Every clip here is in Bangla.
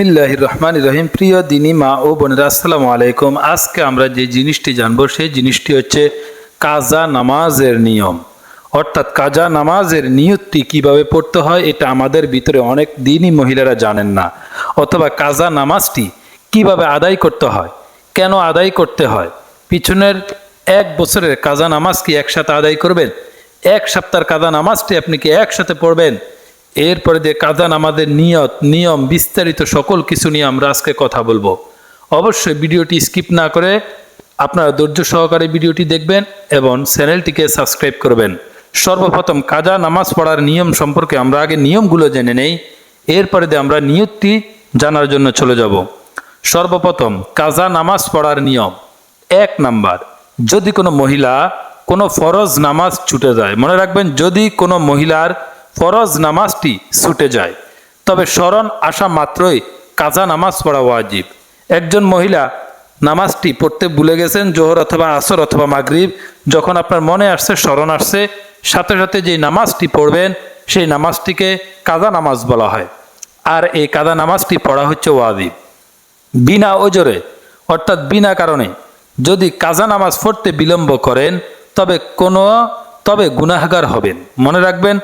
বিসমিল্লাহির রহমানির রহিম। প্রিয় দিনী মা ও বোনেরা, আসসালামু আলাইকুম। আজকে আমরা যে জিনিসটি জানবো সেই জিনিসটি হচ্ছে কাজা নামাজের নিয়ম, অর্থাৎ কাজা নামাজের নিয়তটি কিভাবে পড়তে হয়। এটা আমাদের ভিতরে অনেক দিনই মহিলারা জানেন না, অথবা কাজা নামাজটি কিভাবে আদায় করতে হয়, কেন আদায় করতে হয়, পিছনের এক বছরের কাজা নামাজ কি একসাথে আদায় করবেন, এক সপ্তাহের কাজা নামাজটি আপনি কি একসাথে পড়বেন, এরপরে যে কাজা নামাজের নিয়ম বিস্তারিত সকল কিছু নিয়ে আমরা আজকে কথা বলবো। অবশ্যই ভিডিওটি স্কিপ না করে আপনারা ধৈর্য সহকারে ভিডিওটি দেখবেন এবং চ্যানেলটিকে সাবস্ক্রাইব করবেন। সর্বপ্রথম কাজা নামাজ পড়ার নিয়ম সম্পর্কে আমরা আগে নিয়মগুলো জেনে নেই, এরপরে আমরা নিয়তটি জানার জন্য চলে যাব। সর্বপ্রথম কাজা নামাজ পড়ার নিয়ম। 1 নাম্বার, যদি কোনো মহিলা কোনো ফরজ নামাজ ছুটে যায়, মনে রাখবেন যদি কোনো মহিলার ফরজ নামাজটি ছুটে যায় তবে স্মরণ আসা মাত্রই কাজা নামাজ পড়া ওয়াজিব। একজন মহিলা নামাজটি পড়তে ভুলে গেছেন, জোহর অথবা আসর অথবা মাগরিব, যখন আপনার মনে আসছে, স্মরণ আসছে, সাথে সাথে যে নামাজটি পড়বেন সেই নামাজটিকে কাজা নামাজ বলা হয়। আর এই কাজা নামাজটি পড়া হচ্ছে ওয়াজিব বিনা ওজরে, অর্থাৎ বিনা কারণে যদি কাজা নামাজ পড়তে বিলম্ব করেন তবে গুনাহগার হবেন। মনে রাখবেন,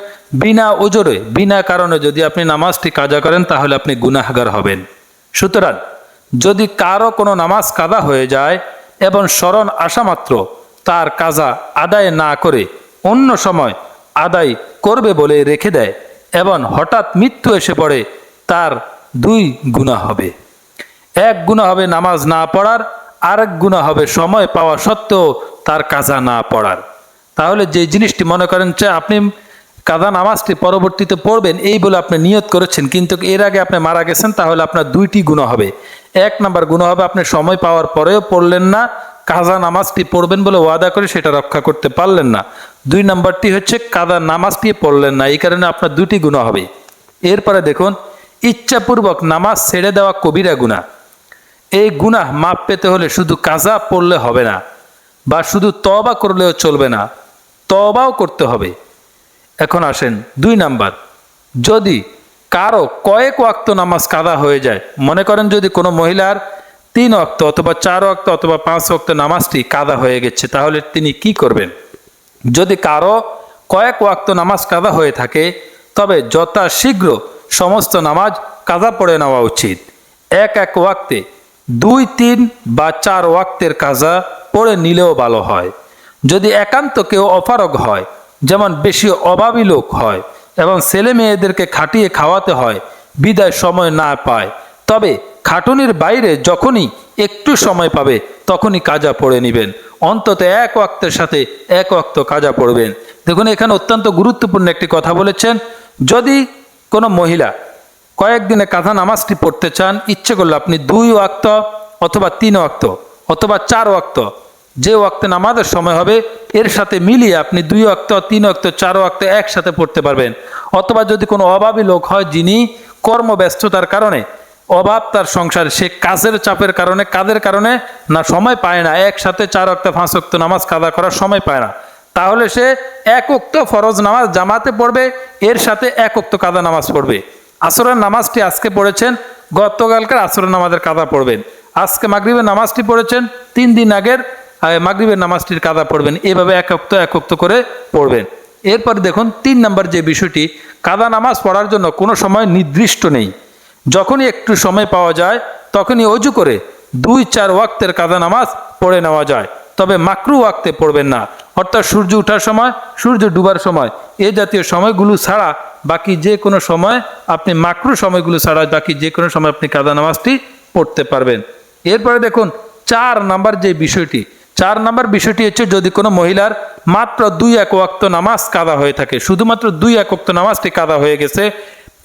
বিনা ওজরে বিনা কারণে যদি আপনি নামাজটি কাজা করেন তাহলে আপনি গুনাহগার হবেন। সুতরাং যদি কারো কোনো নামাজ কাজা হয়ে যায় এবং স্মরণ আসা মাত্র তার কাজা আদায় না করে অন্য সময় আদায় করবে বলে রেখে দেয় এবং হঠাৎ মৃত্যু এসে পড়ে, তার 2 গুনাহ হবে। 1 গুনাহ হবে নামাজ না পড়ার, আরেক গুনাহ হবে সময় পাওয়া সত্ত্বেও তার কাজা না পড়ার। তাহলে যে জিনিসটি মনে করেন যে আপনি কাজা নামাজটি পরবর্তীতে পড়বেন এই বলে আপনি নিয়ত করেছেন, কিন্তু এর আগে আপনি মারা গেছেন, তাহলে আপনার 2টি গুনাহ হবে। 1 নাম্বার গুনাহ হবে আপনি সময় পাওয়ার পরেও পড়লেন না, কাজা নামাজটি পড়বেন বলে ওয়াদা করে সেটা রক্ষা করতে পারলেন না। 2 নাম্বারটি হচ্ছে কাজা নামাজটি পড়লেন না, এই কারণে আপনার 2টি গুনাহ হবে। এরপরে দেখুন, ইচ্ছাপূর্বক নামাজ ছেড়ে দেওয়া কবিরা গুনাহ। এই গুনাহ মাপ পেতে হলে শুধু কাজা পড়লে হবে না, বা শুধু তওবা করলেও চলবে না, তওবাও করতে হবে। এখন আসেন 2 নাম্বার, যদি কারো কয়েক ওয়াক্ত নামাজ কাজা হয়ে যায়, মনে করেন যদি কোনো মহিলার 3 ওয়াক্ত অথবা 4 ওয়াক্ত অথবা 5 ওয়াক্ত নামাজটি কাজা হয়ে গেছে, তাহলে তিনি কি করবেন? যদি কারো কয়েক ওয়াক্ত নামাজ কাজা হয়ে থাকে তবে যথাশীঘ্র সমস্ত নামাজ কাজা পড়ে নেওয়া উচিত। এক ওয়াক্তে 2, 3 বা 4 ওয়াক্তের কাজা পড়ে নিলেও ভালো হয়। যদি একান্ত কেউ অপারগ হয়, যেমন বেশি অভাবী লোক হয় এবং ছেলে মেয়েদেরকে খাটিয়ে খাওয়াতে হয়, বিদায় সময় না পায়, তবে খাটুনির বাইরে যখনই একটু সময় পাবে তখনই কাজা পড়ে নেবেন। অন্তত 1 ওয়াক্তের সাথে 1 ওয়াক্ত কাজা পড়বেন। দেখুন, এখানে অত্যন্ত গুরুত্বপূর্ণ একটি কথা বলেছেন। যদি কোনো মহিলা কয়েকদিনে কাজা নামাজটি পড়তে চান, ইচ্ছে করলে আপনি 2 ওয়াক্ত অথবা 3 ওয়াক্ত অথবা 4 ওয়াক্ত, যে ওয়াক্তে নামাজের সময় হবে এর সাথে মিলিয়ে আপনি 2 ওয়াক্ত, 3 ওয়াক্ত, 4 ওয়াক্ত একসাথে পড়তে পারবেন। অথবা যদি কোনো অভাবী লোক হয়, যিনি কর্মব্যস্ততার কারণে, অভাব তার সংসার, সে কাজের চাপের কারণে, কাজের কারণে না সময় পায় না একসাথে 4 ওয়াক্ত 5 ওয়াক্ত নামাজ কাজা করার সময় পায় না, তাহলে সে 1 ওয়াক্ত ফরজ নামাজ জামাতে পড়বে, এর সাথে 1 ওয়াক্ত কাজা নামাজ পড়বে। আসরের নামাজটি আজকে পড়েছেন, গতকালকার আসরের নামাজের কাজা পড়বেন। আজকে মাগরিবের নামাজটি পড়েছেন, 3 দিন আগের মাগরিবের নামাজটির কাজা পড়বেন। এভাবে 1 ওয়াক্ত করে পড়বেন। এরপর দেখুন 3 নাম্বার যে বিষয়টি, কাজা নামাজ পড়ার জন্য কোনো সময় নির্দিষ্ট নেই। যখনই একটু সময় পাওয়া যায় তখনই অজু করে 2-4 ওয়াক্তের কাজা নামাজ পড়ে নেওয়া যায়, তবে মাকরু ওয়াক্তে পড়বেন না, অর্থাৎ সূর্য ওঠার সময়, সূর্য ডুবার সময়, এই জাতীয় সময়গুলো ছাড়া বাকি যে কোনো সময় আপনি, মাকরু সময়গুলো ছাড়া বাকি যে কোনো সময় আপনি কাজা নামাজটি পড়তে পারবেন। এরপরে দেখুন 4 নাম্বার যে বিষয়টি, 4 নাম্বার বিষয়টি হচ্ছে, যদি কোনো মহিলার মাত্র 2-1 ওয়াক্ত নামাজ কাজা হয়ে থাকে, শুধুমাত্র 2-1 ওয়াক্ত নামাজটি কাজা হয়ে গেছে,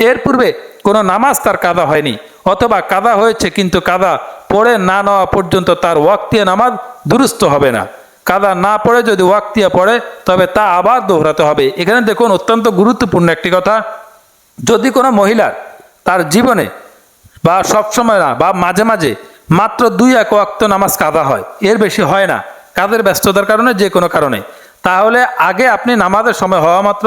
এর পূর্বে কোনো নামাজ তার কাজা হয়নি, অথবা কাজা হয়েছে কিন্তু কাজা পড়ে না নেওয়া পর্যন্ত তার ওয়াক্তিয়া নামাজ দুরুস্ত হবে না। কাজা না পড়ে যদি ওয়াক্তিয়া পড়ে তবে তা আবার দোহরাতে হবে। এখানে দেখুন অত্যন্ত গুরুত্বপূর্ণ একটি কথা, যদি কোনো মহিলার তার জীবনে বা সবসময় না বা মাঝে মাঝে মাত্র 2-1 ওয়াক্ত নামাজ কাজা হয়, এর বেশি হয় না, কাজের ব্যস্ততার কারণে, যে কোনো কারণে, তাহলে আগে আপনি নামাজের সময় হওয়া মাত্র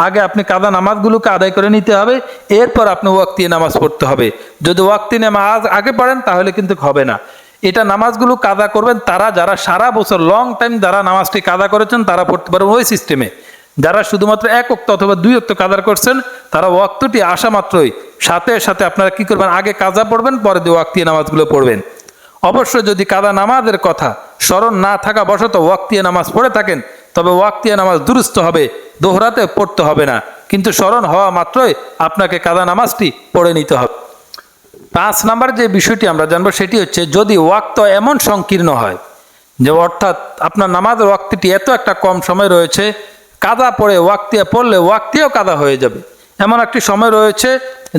আগে আপনি কাজা নামাজগুলোকে আদায় করে নিতে হবে, এরপর আপনি ওয়াক্তিয়া নামাজ পড়তে হবে। যদি ওয়াক্তি নামাজ আগে পড়েন তাহলে কিন্তু হবে না। এটা নামাজগুলো কাজা করবেন তারা যারা সারা বছর লং টাইম যারা নামাজটি কাজা করেছেন তারা পড়তে পারবেন ওই সিস্টেমে। যারা শুধুমাত্র এক ওয়াক্ত অথবা দুই ওয়াক্ত কাজা করছেন তারা ওয়াক্তটি আসা মাত্রই সাথে সাথে আপনারা কি করবেন, আগে কাজা পড়বেন, পরে দিয়ে ওয়াক্তিয়া নামাজগুলো পড়বেন। অবশ্য যদি কাজা নামাজের কথা স্মরণ না থাকা বশত ওয়াক্তিয়া নামাজ পড়ে থাকেন তবে ওয়াক্তিয়া নামাজ দুরুস্ত হবে, দোহরাতে পড়তে হবে না, কিন্তু স্মরণ হওয়া মাত্রই আপনাকে কাজা নামাজটি পড়ে নিতে হবে। 5 নম্বর যে বিষয়টি আমরা জানবো সেটি হচ্ছে যদি ওয়াক্ত এমন সংকীর্ণ হয় যে অর্থাৎ আপনার নামাজের ওয়াক্তিটি এত একটা কম সময় রয়েছে, কাদা পড়ে ওয়াক্তিয়া পড়লে ওয়াক্তিও কাদা হয়ে যাবে, এমন একটি সময় রয়েছে,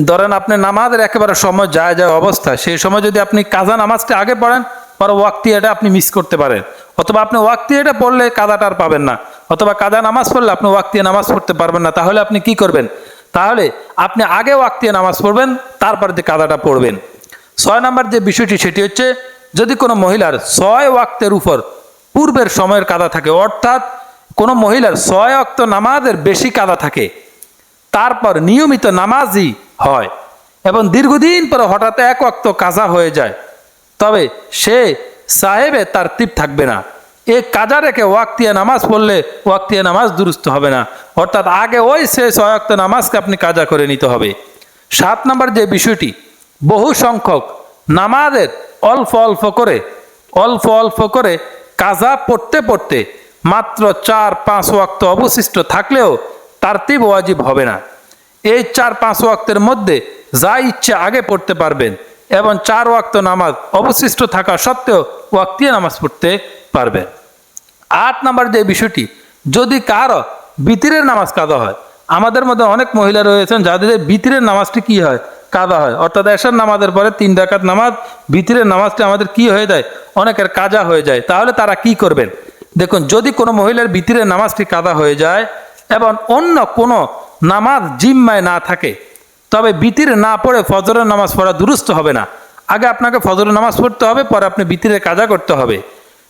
ধরেন আপনি নামাজের একেবারে সময় যায় অবস্থা, সেই সময় যদি আপনি কাজা নামাজটা আগে পড়েন পরে ওয়াক্তিয়াটা আপনি মিস করতে পারেন, অথবা আপনি ওয়াক্তিয়াটা পড়লে কাদাটা আর পাবেন না, অথবা কাদা নামাজ পড়লে আপনি ওয়াক্তিয়া নামাজ পড়তে পারবেন না, তাহলে আপনি কি করবেন, তাহলে আপনি আগে ওয়াক্তিয়া নামাজ পড়বেন তারপর যে কাদাটা পড়বেন। 6 নম্বর যে বিষয়টি সেটি হচ্ছে যদি কোনো মহিলার 6 ওয়াক্তের উপর পূর্বের সময়ের কাদা থাকে, অর্থাৎ কোনো মহিলার 6 ওয়াক্ত নামাজের বেশি কাদা থাকে, তারপর নিয়মিত নামাজই হয় এবং দীর্ঘদিন পরে হঠাৎ 1 ওয়াক্ত কাজা হয়ে যায়, তবে সে সাহেবে তার তৃপ থাকবে না। এই কাজা রেখে ওয়াক্তিয়া নামাজ পড়লে ওয়াক্তিয়া নামাজ দুরুস্ত হবে না, অর্থাৎ আগে ওই শেষ 6 ওয়াক্ত নামাজকে আপনি কাজা করে নিতে হবে। 7 নম্বর যে বিষয়টি বহু সংখ্যক নামাজের অল্প অল্প করে কাজা পড়তে পড়তে মাত্র 4-5 ওয়াক্ত অবশিষ্ট থাকলেও তারতিব ওয়াজিব হবে না। এই 4-5 ওয়াক্তের মধ্যে যা ইচ্ছে আগে পড়তে পারবেন এবং 4 ওয়াক্ত নামাজ অবশিষ্ট থাকা সত্ত্বেও ওয়াক্তিয়া নামাজ পড়তে পারবেন। 8 নম্বর যে বিষয়টি যদি কারো বিতিরের নামাজ কাজা হয়, আমাদের মধ্যে অনেক মহিলা রয়েছেন যাদের বিতিরের নামাজটি কি হয়, কাজা হয়, অর্থাৎ এশার নামাজের পরে 3 রাকাত নামাজ বিতিরের নামাজটি আমাদের কি হয়ে যায়, অনেকের কাজা হয়ে যায়, তাহলে তারা কি করবেন, দেখুন যদি কোনো মহিলার বিতিরের নামাজটি কাজা হয়ে যায় এবং অন্য কোনো নামাজ জিম্মায় না থাকে তবে বিতির না পড়ে ফজরের নামাজ পড়া দুরুস্ত হবে না। আগে আপনাকে ফজরের নামাজ পড়তে হবে, পরে আপনি বিতিরে কাজা করতে হবে।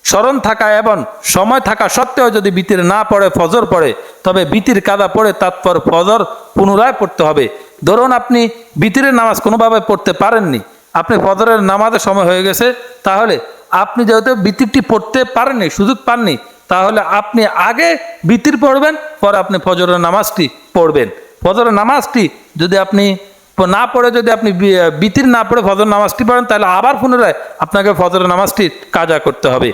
স্মরণ থাকা এবং সময় থাকা সত্ত্বেও যদি বিতির না পড়ে ফজর পড়ে তবে বিতির কাজা পড়ে তারপর ফজর পুনরায় পড়তে হবে। ধরুন আপনি বিতিরের নামাজ কোনোভাবে পড়তে পারেননি, আপনি ফজরের নামাজের সময় হয়ে গেছে, তাহলে আপনি যেহেতু বিতিরটি পড়তে পারেননি, সুযোগ পাননি, তাহলে আপনি আগে বিতির পড়বেন, পরে আপনি ফজরের নামাজটি পড়বেন। ফজরের নামাজটি যদি আপনি না পড়ে যদি আপনি বিতির না পড়ে ফজর নামাজটি পড়েন তাহলে আবার পুনরায় আপনাকে ফজরের নামাজটি কাজা করতে হবে।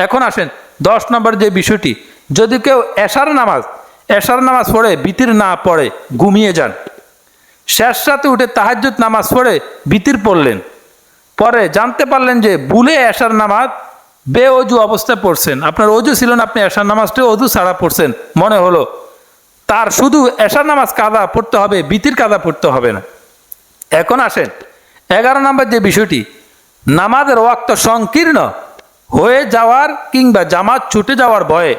এখন আসেন 10 নম্বর যে বিষয়টি যদি কেউ এশার নামাজ পড়ে বিতির না পড়ে ঘুমিয়ে যান, শেষ রাতে উঠে তাহাজ্জুদ নামাজ পড়ে বিতির পড়লেন, পরে জানতে পারলেন যে ভুলে এশার নামাজ বেঅজু অবস্থায় পড়ছেন, আপনার অজু ছিল না, আপনি এশার নামাজটি অজু ছাড়া পড়ছেন, মনে হলো তার শুধু এশার নামাজ কাজা পড়তে হবে, বিতির কাজা পড়তে হবে না। এখন আসেন 11 নম্বর যে বিষয়টি নামাজের ওয়াক্ত সংকীর্ণ হয়ে যাওয়ার কিংবা জামাত ছুটে যাওয়ার ভয়ে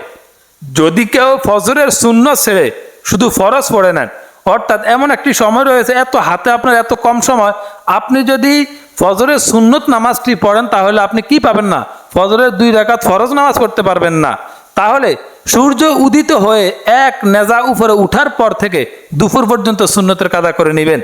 যদি কেউ ফজরের সুন্নত ছেড়ে শুধু ফরজ পড়ে নেন, অর্থাৎ এমন একটি সময় রয়েছে এত হাতে আপনার এত কম সময়, আপনি যদি ফজরের সুন্নত নামাজটি পড়েন তাহলে আপনি কি পাবেন না, ফজরের 2 রাকাত ফরজ নামাজ পড়তে পারবেন না। তাহলে সূর্য উদিত হয়ে এক নেজা উপরে উঠার পর থেকে দুপুর পর্যন্ত সুন্নতের কাজা করে নেবেন।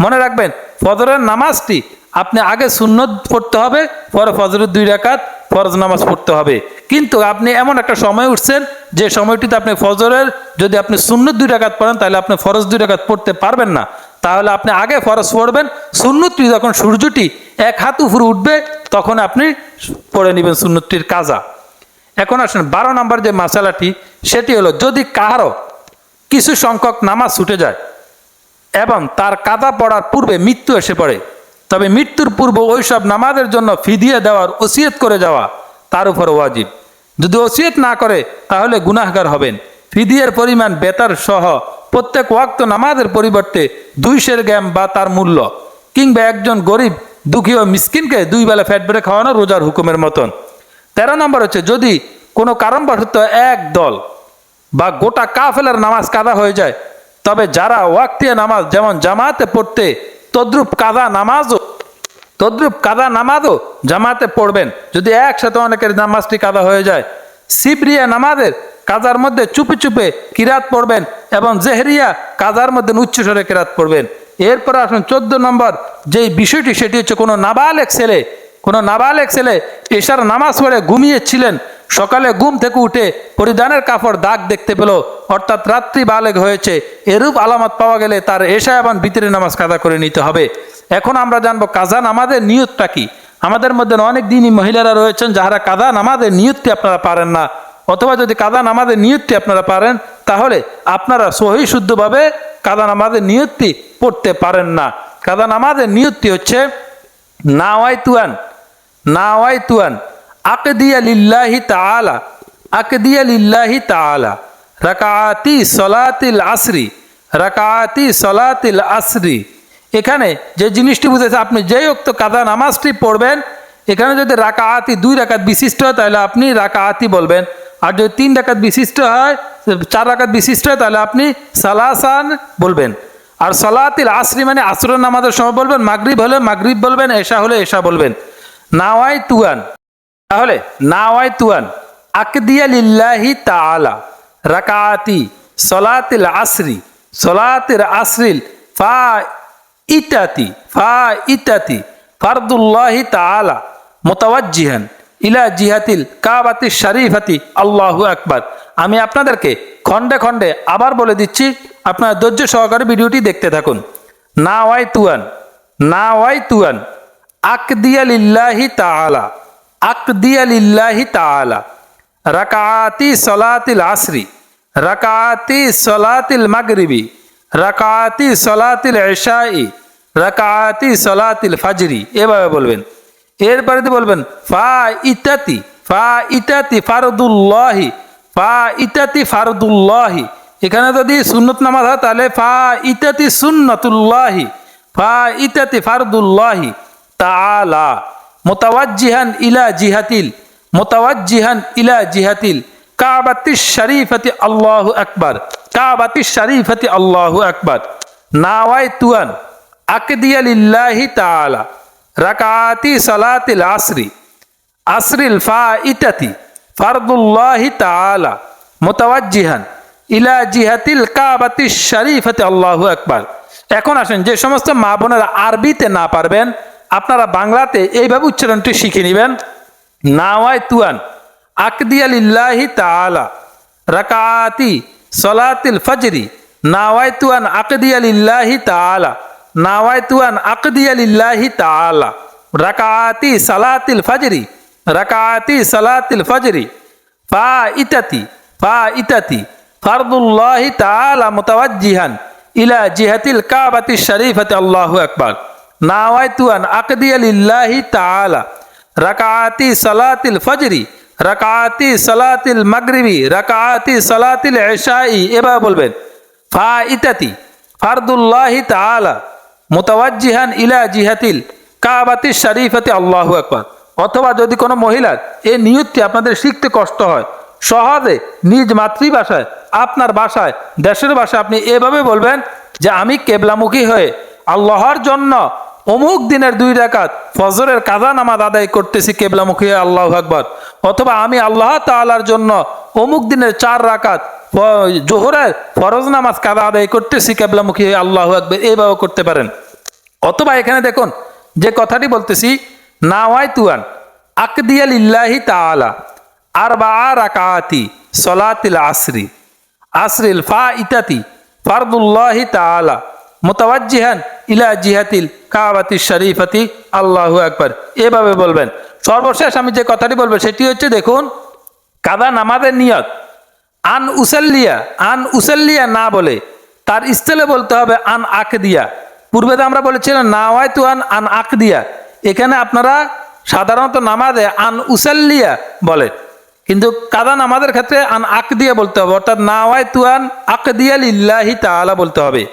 মনে রাখবেন ফজরের নামাজটি আপনি আগে সুন্নত পড়তে হবে, পরে ফজরের 2 রাকাত ফরজ নামাজ পড়তে হবে। কিন্তু আপনি এমন একটা সময় উঠছেন যে সময়টিতে আপনি ফজরের যদি আপনি সুন্নত 2 রাকাত পড়েন তাহলে আপনি ফরজ 2 রাকাত পড়তে পারবেন না, তাহলে আপনি আগে ফরজ পড়বেন, সুন্নতটি যখন সূর্যটি 1 হাত উপরে উঠবে তখন আপনি পড়ে নেবেন সুন্নতটির কাজা। এখন আসেন 12 নম্বর যে মাসালাটি সেটি হলো যদি কারো কিছু সংখ্যক নামাজ ছুটে যায় এবং তার কাজা পড়ার পূর্বে মৃত্যু এসে পড়ে, তবে মৃত্যুর পূর্ব ওইসব নামাজের জন্য ফিদিয়া দেওয়ার ওসিয়ত করে যাওয়া তার উপর ওয়াজিব। যদি ওসিয়ত না করে তাহলে গুনাহগার হবেন। ফিদিয়ার পরিমাণ বেতার সহ প্রত্যেক ওয়াক্ত নামাজের পরিবর্তে 2 সের গ্রাম বা তার মূল্য, কিংবা একজন গরিব দুঃখী ও মিসকিনকে 2 বেলা ফ্যাট বেড়ে খাওয়ানো রোজার হুকুমের মতন। 13 নম্বর হচ্ছে যদি কোনো কারণবশত এক দল বা গোটা কাফেলার নামাজ কাজা হয়ে যায় তবে যারা ওয়াক্তিয়া নামাজ যেমন জামাতে পড়তে তদ্রুপ কাজা নামাজও জামাতে পড়বেন। যদি একসাথে অনেকের নামাজটি কাজা হয়ে যায়, সিবরিয়া নামাজের কাজার মধ্যে চুপে চুপে কিরাত পড়বেন এবং জেহরিয়া কাজার মধ্যে উচ্চস্বরে কেরাত পড়বেন। এরপর আসুন 14 নম্বর যেই বিষয়টি, সেটি হচ্ছে কোনো নাবালেক ছেলে এশার নামাজ পড়ে ঘুমিয়েছিলেন, সকালে ঘুম থেকে উঠে পরিধানের কাপড় দাগ দেখতে পেল, অর্থাৎ রাত্রি বালেগ হয়েছে, এরূপ আলামত পাওয়া গেলে তার এশা এবং ভিতরে নামাজ কাজা করে নিতে হবে। এখন আমরা জানবো কাজা নামাজের নিয়তটা কি। আমাদের মধ্যে অনেক দিনই মহিলারা রয়েছেন যারা কাজা নামাজের নিয়তটি আপনারা পারেন না, অথবা যদি কাজা নামাজের নিয়তটি আপনারা পারেন তাহলে আপনারা সহি শুদ্ধভাবে কাজা নামাজের নিয়তটি পড়তে পারেন না। কাজা নামাজের নিয়তটি হচ্ছে নাওয়াইতুয়ান আকদিয়া লিল্লাহি তাআলা রাকাআতি সলাতিল আসরি। এখানে যে জিনিসটি বুঝেছে, আপনি যেই ওক্ত কাজা নামাজটি পড়বেন, এখানে যদি রাকাআতি 2 রাকাত বিশিষ্ট হয় তাহলে আপনি রাকাআতি বলবেন, আর যদি 3 রাকাত বিশিষ্ট হয়, 4 রাকাত বিশিষ্ট হয় তাহলে আপনি সালাসান বলবেন। আর সলাতিল আসরি মানে আসরের নামাজের সময় বলবেন, মাগরিব হলে মাগরিব বলবেন, এশা হলে এশা বলবেন। নাওয়াইতুয়ান আকদিয়া লিল্লাহি তাআলা রাকাআতি সলাতিল আসরিল ফাইতাতি ফারদুল্লাহি তাআলা মুতাওয়াজ্জিহান ইলা জিহাতিল কাবাতি শরীফাতি আল্লাহু আকবার। আমি আপনাদেরকে খণ্ডে খণ্ডে আবার বলে দিচ্ছি, আপনারা ধৈর্য সহকারে ভিডিওটি দেখতে থাকুন। নাওয়াইতুয়ান আকদিয়া লিল্লাহি তাআলা রাকাআতি সলাতিল মাগরিবি রাকাআতি সলাতিল ইশাই রাকাআতি সলাতিল ফাজরি, এভাবে বলবেন। এরপরে বলবেন ফাইতাতি ফারদুল্লাহি। এখানে যদি সুন্নত নামাজ হয় তাহলে ফাইতাতি ফারদুল্লাহি তাআলা মুতাওয়াজ্জিহান ইলা জিহাতিল কাবাতি শরীফাতি আল্লাহু আকবার। নাওয়াইতুয়ান আকদিয়া লিল্লাহি তাআলা রাকাআতি সলাতিল আসরিল ফাইতাতি ফারদুল্লাহি তাআলা মুতাওয়াজ্জিহান ইলা জিহাতিল কাবাতি শরীফাতি আল্লাহু আকবার। এখন আসেন, যে সমস্ত মা বোনেরা আরবিতে না পারবেন, আপনারা বাংলাতে এইভাবে উচ্চারণটি শিখে নেবেন। নাওয়াইতুয়ান আকদিয়া লিল্লাহি তাআলা রাকাআতি সলাতিল ফজরি নাওয়াইতুয়ান আকদিয়া লিল্লাহি তাআলা রাকাআতি সালাতিল ফজরি ফাইতাতি ফারদুল্লাহি তাআলা মুতাওয়াজ্জিহান ইলা জিহাতিল কাবাতি শরীফাতি আল্লাহু আকবার। নাওয়াইতুয়ান আকদিয়া লিল্লাহি তাআলা রাকাআতি সালাতিল ফজরি রাকাআতি সালাতিল মাগরিবি রাকাআতি সালাতিল ইশাই, এভাবে বলবেন। ফাইতাতি ফারদুল্লাহি তাআলা মুতাওয়াজ্জিহান ইলা জিহাতিল কাবাতি শরীফাতি আল্লাহু আকবার। অথবা যদি কোনো মহিলার এই নিয়তটি আপনাদের শিখতে কষ্ট হয়, সহজে নিজ মাতৃভাষায়, আপনার ভাষায়, দেশের ভাষায় আপনি এভাবে বলবেন যে আমি কেবলামুখী হয়ে আল্লাহর জন্য অমুক দিনের 2 রাকাত ফজরের কাজা নামাজ আদায় করতেছি কেবলামুখী হয়ে, আল্লাহু আকবার। অথবা আমি আল্লাহ তাআলার জন্য অমুক দিনের 4 রাকাত জোহরের ফরজ নামাজ কাজা আদায় করতেছি কেবলামুখী হয়ে, আল্লাহু আকবার, এইভাবে করতে পারেন। অথবা এখানে দেখুন যে কথাটি বলতেছি, নাওয়াইতুয়ান আকদিয়া লিল্লাহি তাআলা আরবাআ রাকাআতি সলাতিল আসরিল ফাইতাতি ফারদুল্লাহি তাআলা মুতাওয়াজ্জিহান ইলা জিহাতিল কাবাতি শরীফাতি আল্লাহু আকবার, এভাবে বলবেন। সর্বশেষ আমি যে কথাটি বলবো সেটি হচ্ছে, দেখুন কাজা নামাজের নিয়ত আন উসাল্লিয়া না বলে তার স্থলে বলতে হবে আন আকদিয়া। পূর্বে তো আমরা বলেছিলাম নাওয়াইতুয়ান আন আকদিয়া, এখানে আপনারা সাধারণত নামাজে আন উসাল্লিয়া বলে, কিন্তু কাজা নামাজের ক্ষেত্রে আন আকদিয়া বলতে হবে, অর্থাৎ নাওয়াইতুয়ান আকদিয়া লিল্লাহি তাআলা বলতে হবে।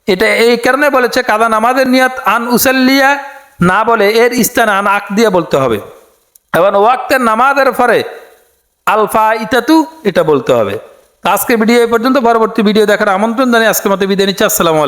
এটা এই কারণে বলেছে কাজা নামাজের নিয়ত আন উসাল্লিয়া না বলে এর স্থানে আন আকদিয়া বলতে হবে, এবং ওয়াক্তের নামাজের পরে আল ফাইতাতু এটা বলতে হবে। আজকের ভিডিও এই পর্যন্ত, পরবর্তী ভিডিও দেখার আমন্ত্রণ জানিয়ে আজকের মতো বিদায় নিচ্ছি। আসসালামু আলাইকুম।